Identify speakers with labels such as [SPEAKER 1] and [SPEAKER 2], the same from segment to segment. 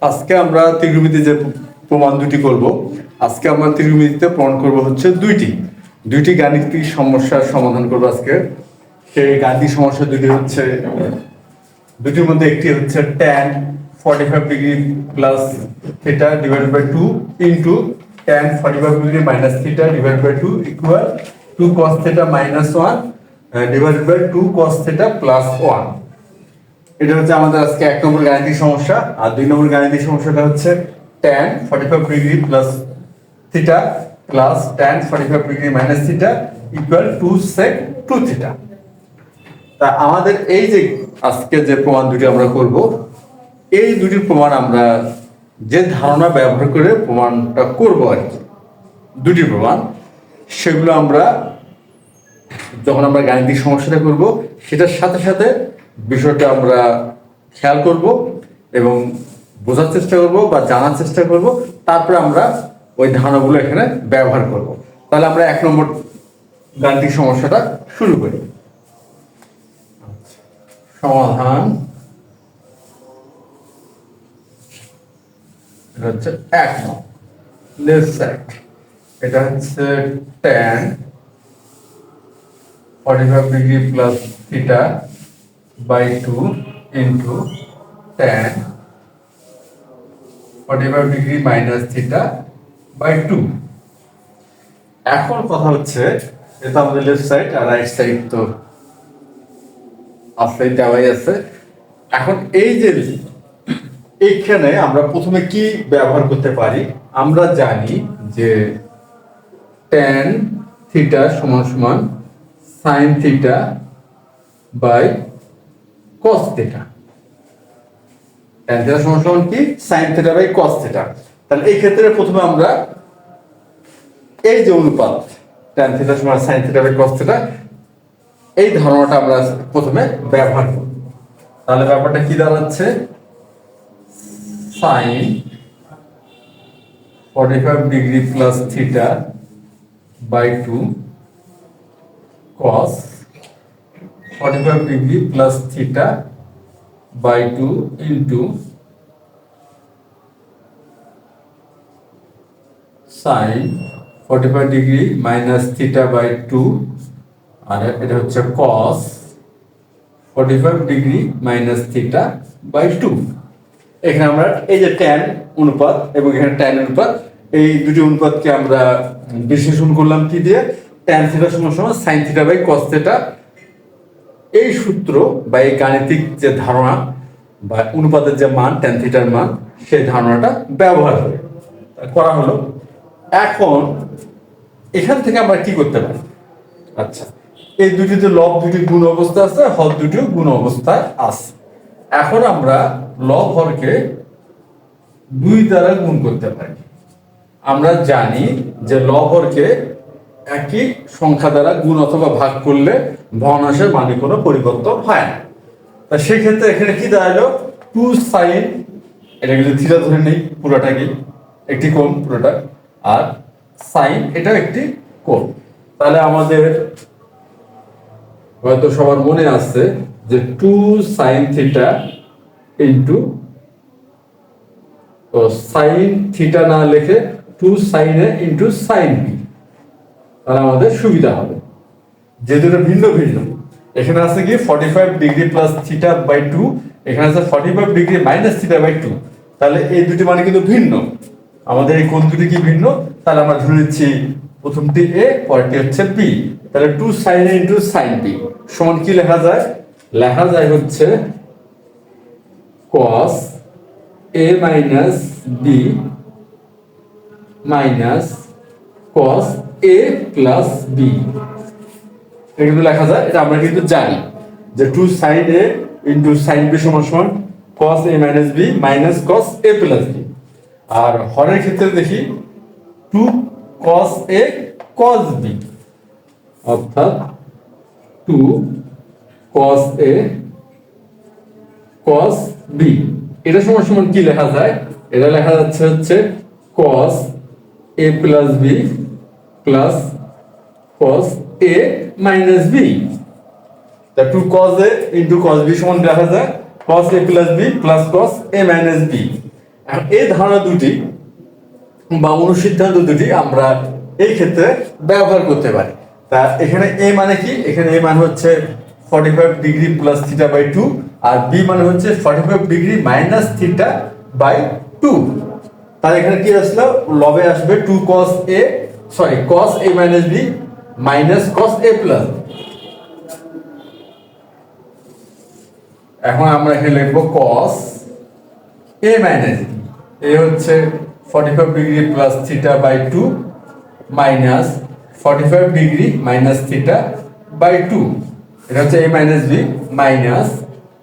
[SPEAKER 1] আজকে আমরা ত্রিকোণমিতি যে প্রমাণ দুটি করব। আজকে আমরা ত্রিকোণমিতিতে প্রমাণ করব হচ্ছে দুইটি গাণিতিক সমস্যার সমাধান করব আজকে। সেই গাণিতিক সমস্যা দুটি হচ্ছে, দুটির মধ্যে একটি হচ্ছে tan 45 degree plus theta divided by 2 into tan 45 degree minus theta divided by 2 equal 2 cos theta minus 1 divided by 2 cos theta plus 1। এটা হচ্ছে আমাদের আজকে এক নম্বর গাণিতিক সমস্যা। আর দুই নম্বর গাণিতিক সমস্যাটা হচ্ছে tan 45 degree plus theta plus tan 45 degree minus theta equal 2 sec 2 theta. তা আমাদের এই যে আজকে যে প্রমাণ দুটি আমরা করব, এই দুটি প্রমাণ আমরা যে ধারণা ব্যবহার করে প্রমাণটা করব আর কি, দুটি প্রমাণ, সেগুলো আমরা যখন আমরা গাণিতিক সমস্যাটা করব সেটার সাথে সাথে বিষয়টা আমরা খেয়াল করব এবং বোঝার চেষ্টা করব বা জানার চেষ্টা করব, তারপরে আমরা ওই ধারণাগুলো এখানে ব্যবহার করব। তাহলে আমরা এক নম্বর গাণিতিক সমস্যাটা শুরু করি। সমাধান এটা হচ্ছে এক নম্বর লেফট সাইড। এটা হচ্ছে tan 45 degree plus theta by 2 into tan 45 degree minus theta by 2। এখন কথা হচ্ছে, এটা আমাদের লেফট সাইড আর রাইট সাইড তো আসলে দেওয়াই আছে। এখন এই যে এইখানে আমরা প্রথমে কি ব্যবহার করতে পারি, আমরা জানি যে tan থিটা সমান সমান sin theta by cos theta. tan theta সমান সমান কি sin theta by cos theta. তাহলে এই ক্ষেত্রে প্রথমে আমরা এই যে অনুপাত tan থিটা সমান sin theta by cos theta, এই ধারণাটা আমরা প্রথমে ব্যবহার করব। তাহলে ব্যাপারটা কি দাঁড়াচ্ছে, sin 45 degree plus theta by 2 cos 45 degree plus theta by 2 into sin 45 degree minus theta by 2, আর এটা হচ্ছে cos 45 degree minus theta by 2। এখানে আমরা এই যে tan অনুপাত এবং এখানে tan অনুপাত, এই দুটি অনুপাতকে আমরা বিশ্লেষণ করলাম কি দিয়ে, tan থিটা সমান সমান sin theta by cos theta. এই সূত্র বা এই গাণিতিক যে ধারণা বা অনুপাতের যে মান tan থিটার মান, সেই ধারণাটা ব্যবহার করা হলো। এখন এখান থেকে আমরা কি করতে পারি, আচ্ছা এই দুটিতে লব দুটি গুণ অবস্থা আছে, হর দুটিও গুণ অবস্থায় আছে। এখন আমরা লব হরকে 2 দ্বারা গুণ করতে পারি। আমরা জানি যে লব হরকে একই সংখ্যা দ্বারা গুণ অথবা ভাগ করলে ভগ্নাংশের মানে কোনো পরিবর্তন হয় না। তা সেই ক্ষেত্রে এখানে কি দাঁড়ালো, 2 sin, এটা যদি থিটা ধরে নেই পুরোটাকে, একটি কোণ পুরোটা, আর sin এটাও একটি কোণ। তাহলে আমাদের হয়তো সবার মনে আছে যে 2 sin থিটা ইন্টু, তো sin থিটা না লিখে 2 sin a into sin b, তাহলে আমাদের সুবিধা হবে। যে দুটো ভিন্ন ভিন্ন, এখানে আছে কি 45 ডিগ্রি প্লাস থিটা বাই 2, এখানে আছে 45 ডিগ্রি মাইনাস থিটা বাই 2। তাহলে এই দুটি মানে কিন্তু ভিন্ন, আমাদের এই কোণ দুটি কি ভিন্ন। তাহলে আমরা ধরে নিচ্ছি প্রথমটি a, পরেরটি হচ্ছে b। তাহলে 2 sin a into sin b সমান কি লেখা যায়, লেখা যায় হচ্ছে cos a minus b minus cos a plus b। এটা কিন্তু লেখা যায়, এটা আমরা কিন্তু জানি যে 2 sin a into sin b সমান সমান cos a minus b minus cos a plus b। আর হরের ক্ষেত্রে দেখি 2 cos a cos b, অর্থাৎ 2 cos a cos b। এটা সমান সমান কি লেখা যায়, এটা লেখা যাচ্ছে হচ্ছে cos a plus b plus cos a minus b। তা 2 cos a into cos b সমান লেখা যায় cos a plus b plus cos a minus b। এখন এই ধারণা দুটি বা অনুসিদ্ধান্ত দুটি আমরা এই ক্ষেত্রে ব্যবহার করতে পারি। তা এখানে এ মানে কি, এখানে এ মানে হচ্ছে 45 ডিগ্রি প্লাস থিটা বাই 2, আর বি মানে হচ্ছে 45 ডিগ্রি মাইনাস থিটা বাই 2। তাহলে এখানে কি আসলো, লবে আসবে 2 cos a, sorry cos a minus b minus cos a plus. এখন আমরা এখানে লিখবো cos a minus b, A হচ্ছে 45 degree plus theta by 2 minus 45 degree minus theta by 2, এটা হচ্ছে a minus b minus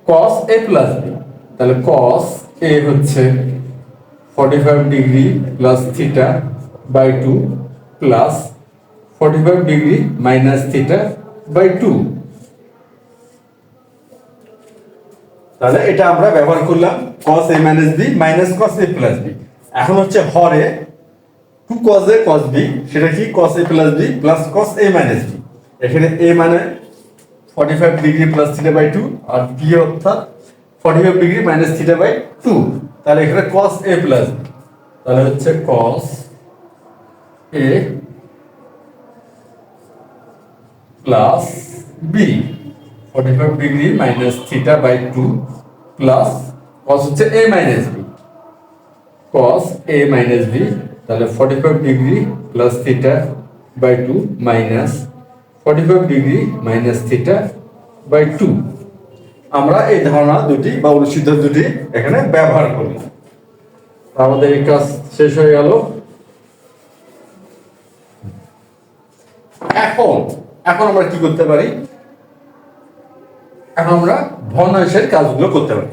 [SPEAKER 1] cos a plus b। তাহলে cos a হচ্ছে 45 degree plus theta by 2 plus 45 degree minus theta by 2। তাহলে এটা আমরা ব্যবহার করলাম cos a minus b minus cos a plus b। এখন হচ্ছে হরে 2 cos a cos b, সেটা কি cos a plus b plus cos a minus b। এখানে a মানে 45 ডিগ্রি প্লাস থিটা বাই 2 আর b অর্থাৎ 45 ডিগ্রি মাইনাস থিটা বাই 2। তাহলে এখানে cos a plus b, তাহলে হচ্ছে cos a plus b 45 degree minus theta by 2 plus cos হচ্ছে a minus b, cos a minus b। তাহলে 45 degree plus theta by 2 minus 45 degree minus theta by 2। আমরা এই ধারণা দুটি বা অনুসিদ্ধান্ত দুটি এখানে ব্যবহার করি। আমাদের এই কাজ শেষ হয়ে গেল। এখন এখন আমরা কি করতে পারি, এখন আমরা ভগ্নাংশের কাজগুলো করতে পারি।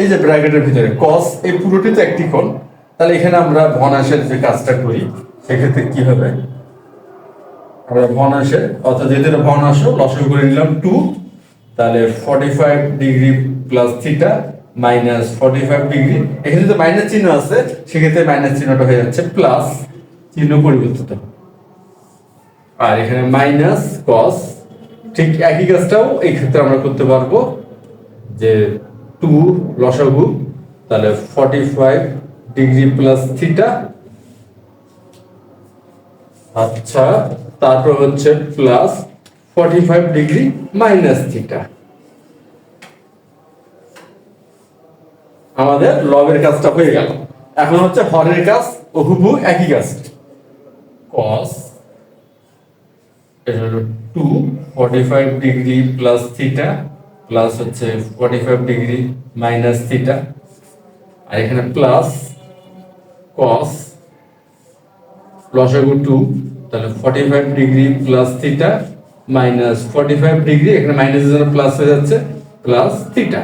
[SPEAKER 1] এই যে ব্র্যাকেটের ভিতরে cos এই পুরোটি তো একটি কোণ, তাহলে এখানে আমরা ভগ্নাংশের যে কাজটা করি সেক্ষেত্রে কি হবে, আমরা ভগ্নাংশের অর্থাৎ যেহেতু ভগ্নাংশ লসাগু করে নিলাম 2, তাহলে 45 degree plus theta minus 45 degree, এখানে তো মাইনাস চিহ্ন আছে সেক্ষেত্রে মাইনাস চিহ্নটা হয়ে যাচ্ছে প্লাস, চিহ্ন পরিবর্তিত, আর এখানে মাইনাস cos। ঠিক একই কাজটাও এই ক্ষেত্রে আমরা করতে পারবো যে 2 লসাগু, তাহলে 45 ডিগ্রি প্লাস থিটা, আচ্ছা তারপর হচ্ছে প্লাস 45 ডিগ্রি মাইনাস থিটা। আমাদের লবের কাজটা হয়ে গেল। এখন হচ্ছে হরের কাজ, হুবহু একই কাজ, cos 2 45 degree plus theta plus হচ্ছে 45 ডিগ্রি মাইনাস থিটা, আর এখানে প্লাস cos লসাগু 2, তাহলে 45 degree plus theta minus 45 degree, এখানে মাইনাসের জন্য প্লাস হয়ে যাচ্ছে প্লাস থিটা।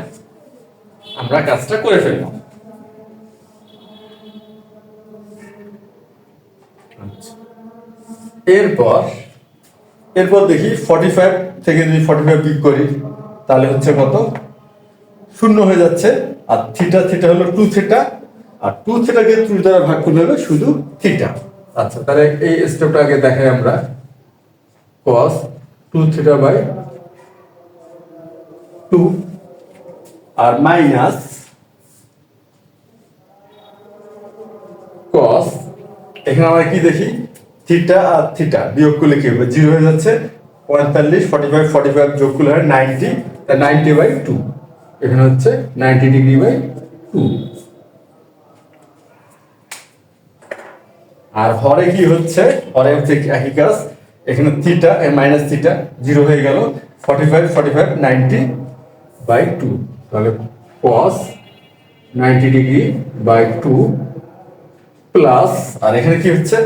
[SPEAKER 1] আমরা কাজটা করে ফেললাম। এরপর দেখি 45 থেকে যদি 45 বিয়োগ করি তাহলে হচ্ছে কত, শূন্য হয়ে যাচ্ছে, আর থিটা থিটা হলো 2 থিটা, আর 2 থিটাকে 2 দ্বারা ভাগ করলে হবে শুধু থিটা। আচ্ছা তাহলে এই স্টেপটা আগে দেখাই আমরা, cos 2 থিটা বাই 2 আর মাইনাস cos, এখানে আমরা কি দেখি, থিটা আর থিটা বিয়োগ করলে কি হবে, 0 হয়ে যাচ্ছে, 45 45 45 যোগ করলে হয় 90, তাই 90 বাই 2, এখানে হচ্ছে 90 ডিগ্রি বাই 2। আর হরে কি হচ্ছে, হরে হচ্ছে একই কাজ, এখানে থিটা এর মাইনাস থিটা 0 হয়ে গেল, 45 45 90 বাই 2, তাহলে cos 90 ডিগ্রি বাই 2 প্লাস, আর এখানে কি হচ্ছে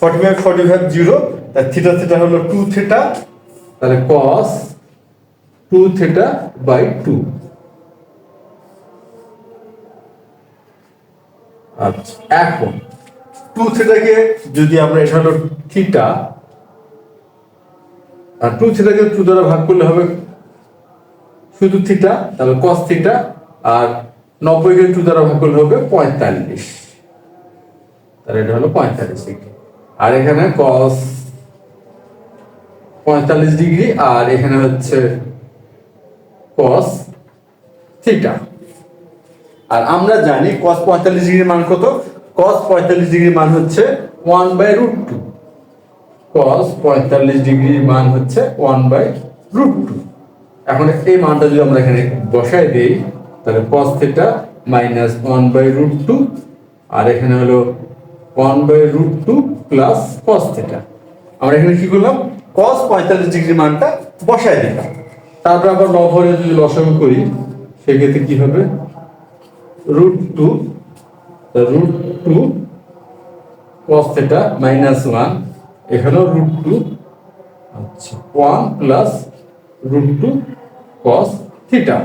[SPEAKER 1] 45 45 0, তাই থিটা থিটা হলো 2 থিটা, তাহলে cos 2 থিটা বাই 2। আচ্ছা এখন 2 থিটাকে যদি আমরা, এটা হলো থিটা, আর 2 থিটাকে 2 দ্বারা ভাগ করলে হবে শুধু থিটা, তাহলে cos থিটা, আর 90 কে 2 দ্বারা ভাগ করলে হবে 45, তাহলে এটা হলো 45 ডিগ্রি, আর এখানে cos 45 ডিগ্রি, আর এখানে হচ্ছে cos থিটা। আর আমরা জানি cos 45 ডিগ্রির মান কত? cos 45 ডিগ্রির মান হচ্ছে 1/√2। cos 45 ডিগ্রির মান হচ্ছে 1/√2। এখন এই মানটা যদি আমরা এখানে বসাই দেই তাহলে cos থিটা মাইনাস 1/√2 আর এখানে হলো 1/√2 প্লাস cos থিটা। আমরা এখানে কি করলাম? cos 45 ডিগ্রি মানটা বসাই দিলাম। তারপর আবার লবহরে যদি লসাগু করি সেক্ষেত্রে কি হবে? √2 cos থিটা মাইনাস 1 এখানেও √2 আচ্ছা 1 প্লাস √2 cos থিটা।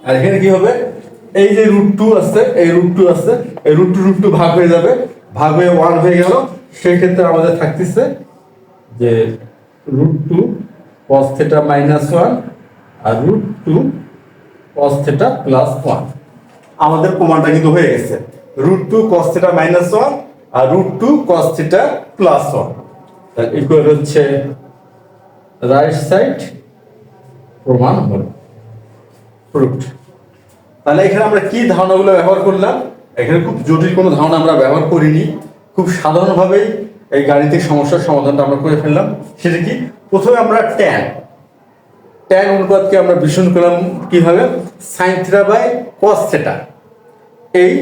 [SPEAKER 1] আর এখানে কি হবে? এই যে √2 আছে, এই √2 আছে, এই √2 ভাগ হয়ে যাবে, ভাগ হয়ে 1 হয়ে গেল। সেই ক্ষেত্রে আমাদের থাকতেছে যে √2 cos থিটা মাইনাস 1 আর √2 cos থিটা প্লাস 1। আমাদের প্রমাণটা কিন্তু হয়ে গেছে। √2 cos থিটা মাইনাস 1 আর √2 cos থিটা প্লাস 1 তার ইকুয়াল হচ্ছে রাইট সাইড প্রমাণ হলো, প্রুভড। তাহলে এখানে আমরা কি ধারণাগুলো ব্যবহার করলাম? এখানে খুব জটিল কোনো ধারণা আমরা ব্যবহার করিনি, খুব সাধারণভাবেই এই গাণিতিক সমস্যার সমাধানটা আমরা করে ফেললাম। সেটা কি? প্রথমে আমরা ট্যান অনুপাতকে আমরা বিশ্লেষণ করলাম কিভাবে? sin theta by cos theta, এই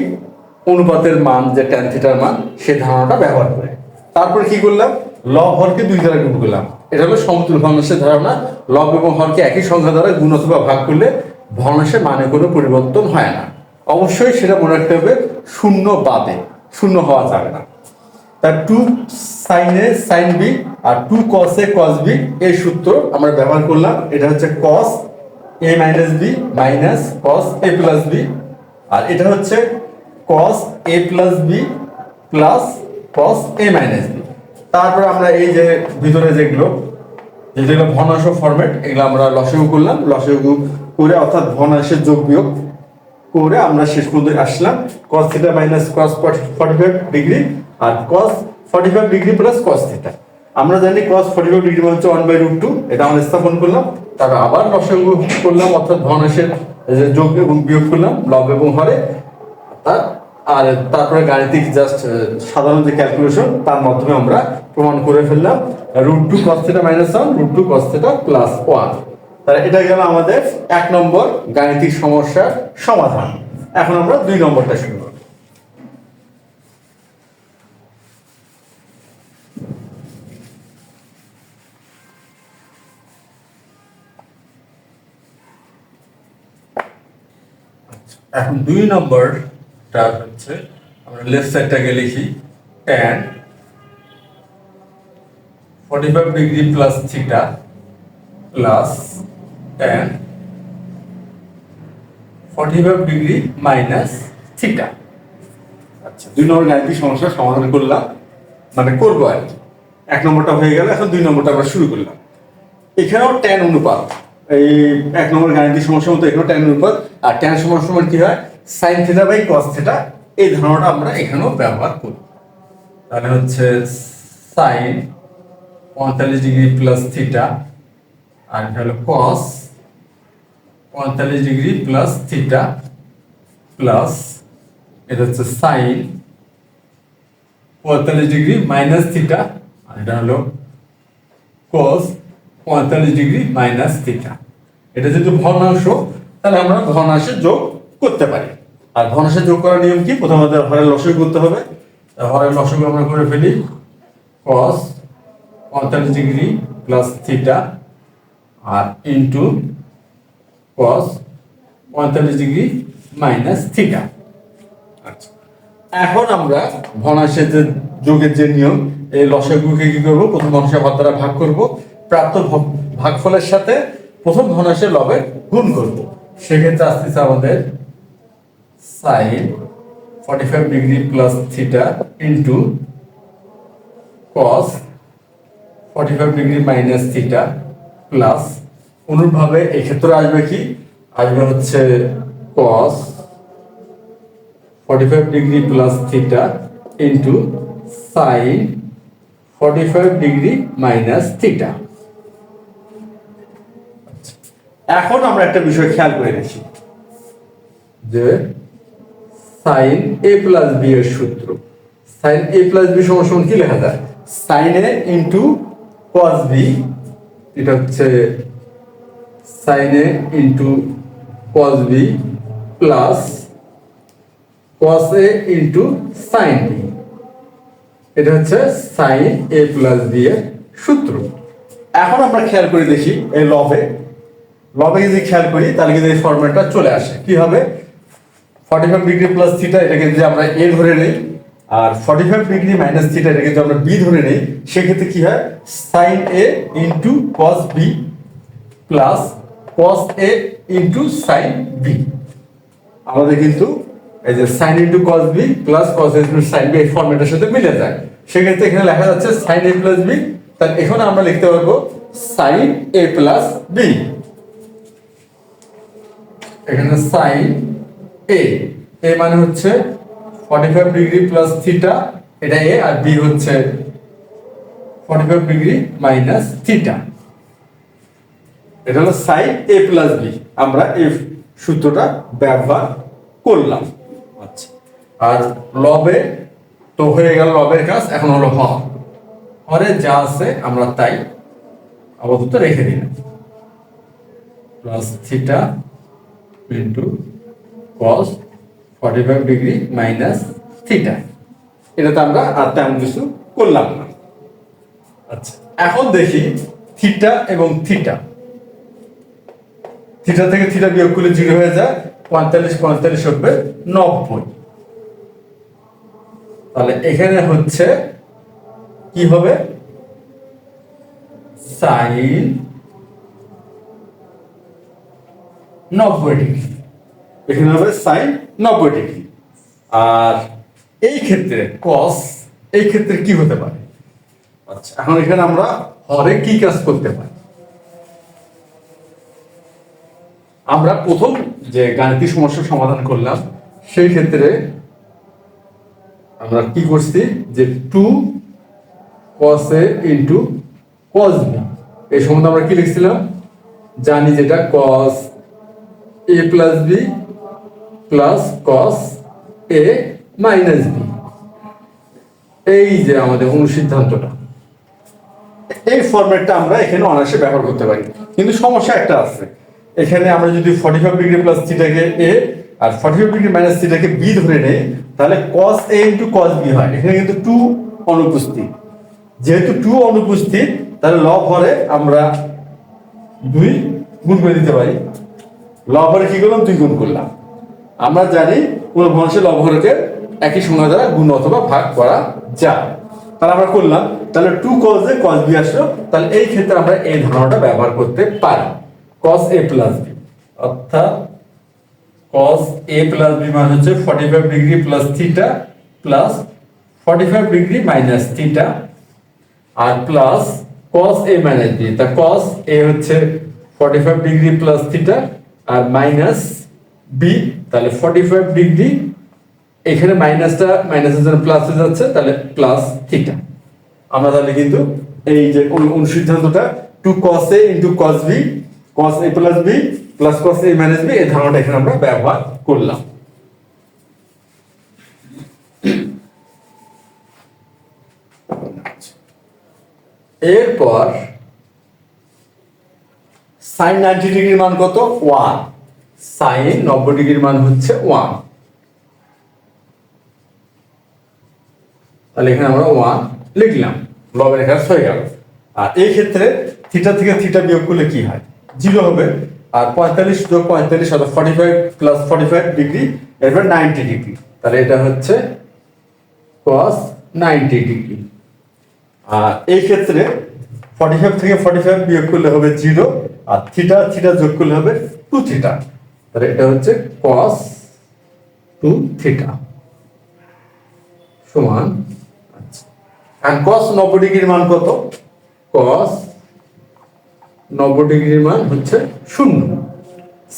[SPEAKER 1] অনুপাতের মান যে ট্যান থিটার মান, সেই ধারণাটা ব্যবহার করে। তারপর কি করলাম? লব হরকে 2 দ্বারা গুণ করলাম। এটা হলো সমতুল ভগ্নাংশের ধারণা। লব এবং হরকে একই সংখ্যা দ্বারা গুণ অথবা ভাগ করলে ভগ্নাংশের মানে কোনো পরিবর্তন হয় না। অবশ্যই সেটা মনে রাখতে হবে, শূন্য বাদে, শূন্য হওয়া যাবে না। তার 2 sin a sin b R 2 cos a cos b এই সূত্র আমরা ব্যবহার করলাম। এটা হচ্ছে cos a minus b minus cos a plus b আর এটা হচ্ছে cos a plus b plus cos a minus b। তারপর আমরা এই যে ভিতরে যেগুলো ভগ্নাংশ ফরম্যাট, এগুলো আমরা লসাগু করলাম। লসাগু করে অর্থাৎ ভগ্নাংশের যোগ বিয়োগ করে আমরা শেষ পর্যন্ত আসলাম cos theta minus cos 45 degree আর cos 45 degree plus cos theta. আমরা জানি cos 45 ডিগ্রি মানে হচ্ছে 1/√2, এটা আমরা স্থাপন করলাম। তারপর আবার লসাগু করলাম অর্থাৎ ভগ্নাংশের যোগ এবং বিয়োগ করলাম লব এবং হরে। আর তারপরে গাণিতিক জাস্ট সাধারণ যে ক্যালকুলেশন তার মাধ্যমে আমরা প্রমাণ করে ফেললাম √2 cos theta minus 1 √2 cos theta plus 1। তাহলে এটা গেল আমাদের 1 নম্বর গাণিতিক সমস্যার সমাধান। এখন আমরা 2 নম্বরটা শুরু করব। এখন 2 নম্বরটা হচ্ছে আমরা লেফট সাইডটাকে লিখি tan 45 degree plus theta plus tan 45 degree minus theta. আচ্ছা 2 নম্বর গাণিতিক সমস্যার সমাধান করলাম, মানে করবো আর কি। 1 নম্বরটা হয়ে গেল, এখন 2 নম্বরটা আমরা শুরু করলাম। এখানেও tan অনুপাত, এই 1 নম্বর গাণিতিক সমস্যার মতো এখানেও tan অনুপাত। আর tan সমান কি হয়? sin theta by cos theta. এই ধারণাটা আমরা এখানেও ব্যবহার করি। তাহলে হচ্ছে sin 45 ডিগ্রি প্লাস থিটা আর এটা হলো cos 45 degree plus theta plus এটা হচ্ছে sin 45 ডিগ্রি মাইনাস থিটা আর এটা হলো cos 45 ডিগ্রি মাইনাস থিটা। এটা যেহেতু ভগ্নাংশ, তাহলে আমরা ভগ্নাংশে যোগ করতে পারি। আর ভগ্নাংশে যোগ করার নিয়ম কি? প্রথমে আমাদের হরের লসাগু করতে হবে। হরের লসাগু আমরা করে ফেলি cos 45 ডিগ্রি প্লাস থিটা আর into cos 45 degree minus theta. আচ্ছা এখন আমরা ভগ্নাংশের যে যোগের যে নিয়ম, এই লসাগুকে কি করব? প্রথম ভগ্নাংশের হর দ্বারা ভাগ করব, প্রাপ্ত ভাগফলের সাথে প্রথম ভগ্নাংশের লবের গুণ করব। সেক্ষেত্রে আসতেছে আমাদের sin 45 degree plus theta into cos 45 degree minus theta plus অনুরূপভাবে এই ক্ষেত্রে আসবে কি? আসবে হচ্ছে cos 45 degree plus theta into sin 45 degree minus theta. এখন আমরা একটা বিষয় খেয়াল করে দেখি যে সাইন এ প্লাস বি এর সূত্র। সাইন এ প্লাস বি সমান সমান কি লেখা যায়? Sine A into cos B, এটা হচ্ছে sine A into cos B plus cos A into sine B, এটা হচ্ছে সাইন এ প্লাস বি এর সূত্র। এখন আমরা খেয়াল করে দেখি এই লবে যদি খেয়াল করি তাহলে কিন্তু এই ফরম্যাটটা চলে আসে। কি হবে? 45 ডিগ্রি প্লাস থিটা এটাকে যদি আমরা এ ধরে নেই, আর 45 ডিগ্রি মাইনাস থিটা এটাকে যদি আমরা বি ধরে নেই, সেক্ষেত্রে কি হয়? Sine A into cos B plus cos A into sine B. আমাদের কিন্তু এই যে sine into cos B plus cos A into sine B এই ফরম্যাটের সাথে মিলে যায়। সেক্ষেত্রে এখানে লেখা যাচ্ছে সাইন এ প্লাস বি, তাহলে এখানে আমরা লিখতে পারবো সাইন এ প্লাস বি। এখানে সাইন এ মানে হচ্ছে 45 ডিগ্রি প্লাস থিটা, এটা এ, আর বি হচ্ছে 45 ডিগ্রি মাইনাস থিটা, এটা হলো সাইন এ প্লাস বি। আমরা এই সূত্রটা ব্যবহার করলাম। আচ্ছা, আর লবে তো হয়ে গেল লবের কাজ। এখন হলো হরে যা আছে আমরা তাই আপাতত রেখে দিলাম, plus theta into cos 45 degree minus theta, এটাতে আমরা আর তেমন কিছু করলাম না। আচ্ছা, এখন দেখি থিটা এবং থিটা থেকে থিটা বিয়োগ করলে 0 হয়ে যায়, 45 হবে 90। তাহলে এখানে হচ্ছে কি হবে? সাইন 90 ডিগ্রি, এখানে হবে সাইন 90 ডিগ্রি। আর এই ক্ষেত্রে কস, এই ক্ষেত্রে কি হতে পারে? আচ্ছা, এখন এখানে আমরা হরে কি কাজ করতে পারি? আমরা প্রথম যে গাণিতিক সমস্যার সমাধান করলাম সেই ক্ষেত্রে আমরা কি করছি যে 2 cos a into cos b, এই সম্বন্ধে আমরা কি লিখছিলাম? জানি যেটা cos a plus b plus cos a minus b, এই যে আমাদের অনুসিদ্ধান্তটা, এই ফরম্যাটটা আমরা এখানে অনায়াসে ব্যবহার করতে পারি। কিন্তু সমস্যা একটা আছে, এখানে আমরা যদি 45 ডিগ্রি প্লাস থিটাকে a আর 45 ডিগ্রি মাইনাস থিটাকে b ধরে নেই, তাহলে cos a into cos b হয়। এখানে কিন্তু 2 অনুপস্থিত, যেহেতু 2 অনুপস্থিত তাহলে লব হরে আমরা 2 গুণ করে দিতে পারি। লব হরে কি করলাম? 2 গুণ করলাম। আমরা জানি কোন ভগ্নাংশের লব হরকে একই সংখ্যা দ্বারা গুণ অথবা ভাগ করা যায়, তাহলে আমরা করলাম। তাহলে 2 cos a cos b আসলো, তাহলে এই ক্ষেত্রে আমরা এই ধারণাটা ব্যবহার করতে পারি, cos a প্লাস b, অর্থাৎ cos a প্লাস b মানে হচ্ছে 45 degree plus theta plus 45 degree minus theta আর plus cos a minus b। তা cos a হচ্ছে 45 ডিগ্রি প্লাস থিটা আর মাইনাস b, তাহলে 45 ডিগ্রি, এখানে মাইনাসটা মাইনাসের জন্য প্লাস হয়ে যাচ্ছে, তাহলে প্লাস থিটা। আমরা তাহলে কিন্তু এই যে অনুসিদ্ধান্তটা 2 cos a into cos b, cos a plus b plus cos a minus b, এই ধারণাটা এখানে আমরা ব্যবহার করলাম। এরপর sin 90 ডিগ্রির মান কত? 1। sin 90 ডিগ্রির মান হচ্ছে 1, তাহলে এখানে আমরা 1 লিখলাম, লবের কাজ হয়ে গেল। আর এই ক্ষেত্রে থিটা থেকে থিটা বিয়োগ করলে কি হয়? 0 হবে। আর 45 যোগ 45 অর্থাৎ 45 প্লাস 45 ডিগ্রি, এরপর 90 ডিগ্রি, তাহলে এটা হচ্ছে cos 90 ডিগ্রি। আর এই ক্ষেত্রে 45 থেকে 45 বিয়োগ করলে হবে 0, আর থিটা থিটা যোগ করলে হবে 2 থিটা, তাহলে এটা হচ্ছে cos 2 থিটা সমান। আর cos 90 ডিগ্রির মান কত? cos 90 ডিগ্রির মান হচ্ছে 0,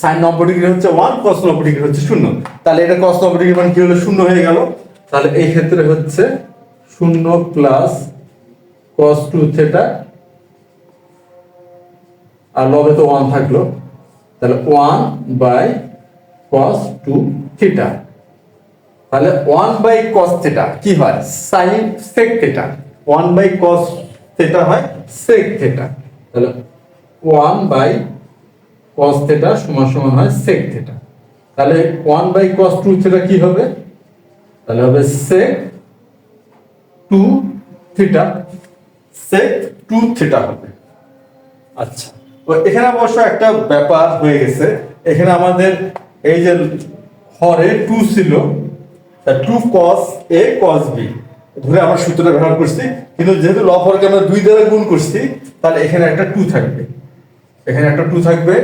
[SPEAKER 1] sin 90 ডিগ্রি হচ্ছে 1, cos 90 ডিগ্রি হচ্ছে 0, তাহলে এটা cos 90 ডিগ্রির মান কি হলো? 0 হয়ে গেল। তাহলে এই ক্ষেত্রে হচ্ছে 0 প্লাস cos 2 থিটা, আর লবে তো 1 থাকলো, তাহলে 1 বাই cos 2 থিটা। তাহলে 1 বাই cos থিটা কি হয় sin sec theta, 1 by cos theta হয় sec থিটা। তাহলে 1 বাই cos থিটা সমান সমান হয় sec থিটা। তাহলে 1 বাই cos 2 থিটা কি হবে, তাহলে হবে sec 2 থিটা, sec 2 থিটা হবে। আচ্ছা, তো এখানে অবশ্য একটা ব্যাপার হয়ে গেছে, এখানে আমাদের এই যে হরে 2 ছিল, তা 2 cos a cos b ধরে আমরা সূত্রটা ব্যবহার করছি, কিন্তু যেহেতু লব হরকে আমরা 2 দ্বারা গুণ করছি, তাহলে এখানে একটা 2 থাকবে, এখানে একটা 2 থাকবে,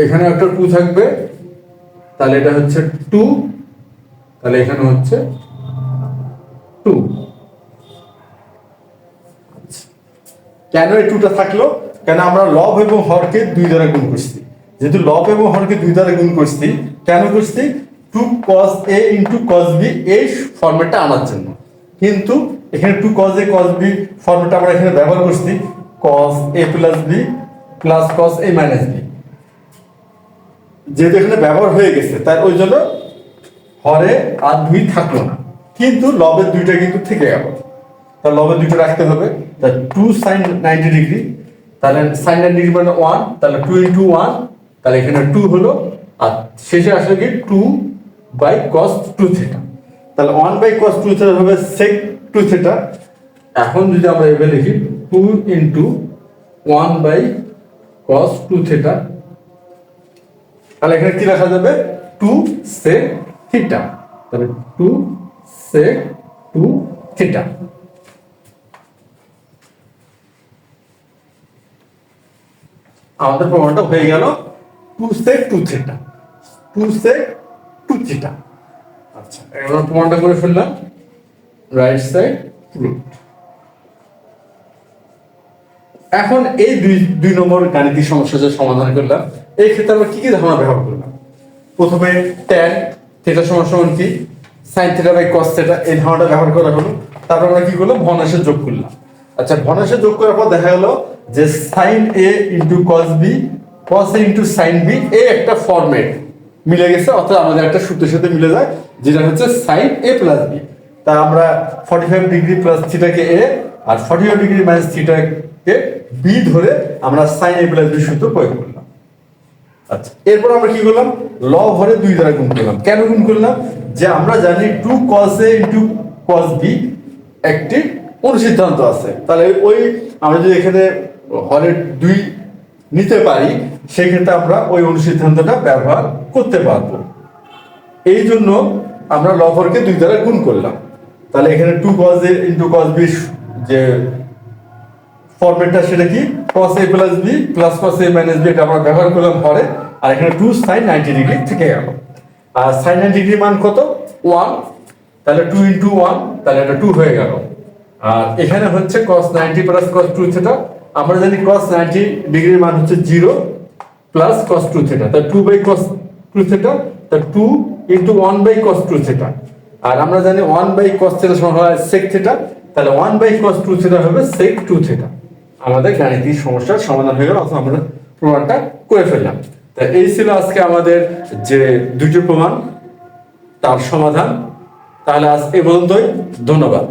[SPEAKER 1] এখানে একটা 2 থাকবে, তাহলে এটা হচ্ছে 2, তাহলে এখানে হচ্ছে 2। কেন এই 2টা থাকলো, কেন আমরা লব এবং হরকে 2 দ্বারা গুণ করছি, যেহেতু লব এবং হরকে 2 দ্বারা গুণ করছি, কেন করছি 2 cos a cos b এই ফরম্যাটটা আনার জন্য। কিন্তু এখানে 2 cos a cos b ফরম্যাটটা আমরা এখানে ব্যবহার করছি cos a plus b plus cos a minus b, যেহেতু এখানে ব্যবহার হয়ে গেছে, তাই ওই জন্য হরে আর 2 থাকলো না, কিন্তু লবের 2টা কিন্তু থেকে গেল। তাহলে লবের 2টা রাখতে হবে, তাহলে 2 sin 90 ডিগ্রি, তাহলে sin 90 ডিগ্রি মানে 1, তাহলে 2 into 1, তাহলে এখানে 2 হলো, আর শেষে আসলে কি 2 বাই cos 2 থিটা, তাহলে 1 বাই cos 2 থিটা হবে sec 2 থিটা। এখন যদি আমরা এভাবে লিখি 2 into 1 বাই cos 2 থিটা, তাহলে এখানে কি লেখা যাবে 2 sec থিটা, তাহলে 2 sec 2 থিটা। আমাদের প্রমাণটা হয়ে গেল 2 sec 2 থিটা, 2 sec 2 থিটা। আচ্ছা, এবার প্রমাণটা করে ফেললাম, রাইট সাইড প্রুভড। এখন এই দুই নম্বর গাণিতিক সমস্যা যে সমাধান করলাম, এই ক্ষেত্রে আমরা কি কি ধারণা ব্যবহার করলাম। প্রথমে tan থিটা সমান সমান কি sin theta by cos theta, এই ধারণাটা ব্যবহার করা হলো। তারপর আমরা কি করলাম, ভগ্নাংশে যোগ করলাম। আচ্ছা, ভগ্নাংশে যোগ করার পর দেখা গেল যে sin a cos b cos a sin b এই একটা ফরম্যাট মিলে গেছে, অর্থাৎ আমাদের একটা সূত্রের সাথে মিলে যায়, যেটা হচ্ছে sin a plus b। তা আমরা 45 ডিগ্রি প্লাস থিটাকে a আর 45 ডিগ্রি মাইনাস থিটাকে b ধরে আমরা sin a plus b সূত্র প্রয়োগ করলাম। আচ্ছা, এরপর আমরা কি করলাম, লব হরে 2 দ্বারা গুণ করলাম। কেন গুণ করলাম, যে আমরা জানি 2 cos a cos b একটি অনুসিদ্ধান্ত আছে, তাহলে ওই আমরা যদি এখানে হরে 2 নিতে পারি, সেই ক্ষেত্রে আমরা ওই অনুসিদ্ধান্তটা ব্যবহার করতে পারবো। এই জন্য আমরা লব হরকে 2 দ্বারা গুণ করলাম। তাহলে এখানে 2 cos a cos b যে ফরম্যাটটা সেটা কি cos a plus b plus cos a minus b, এটা আমরা ব্যবহার করলাম হরে, আর এখানে 2 sin 90 ডিগ্রি থেকে গেল। আর sin 90 ডিগ্রি মান কত 1, তাহলে 2 into 1, তাহলে এটা 2 হয়ে গেল। আর এখানে হচ্ছে cos 90 plus cos 2 থিটা, আমরা জানি cos 90 ডিগ্রির মান হচ্ছে 0 plus cos 2 থিটা, তাহলে 2 by cos 2 থিটা, তাহলে 2 into 1 by cos 2 থিটা। আর আমরা জানি 1 by cos থিটা সমান হয় sec থিটা, তাহলে 1 by cos 2 থিটা হবে sec 2 থিটা। আমাদের গাণিতিক সমস্যার সমাধান হয়ে গেল, অথবা আমরা প্রমাণটা করে ফেললাম। তা এই ছিল আজকে আমাদের যে দুটি প্রমাণ, তার সমাধান। তাহলে আজ এই পর্যন্তই, ধন্যবাদ।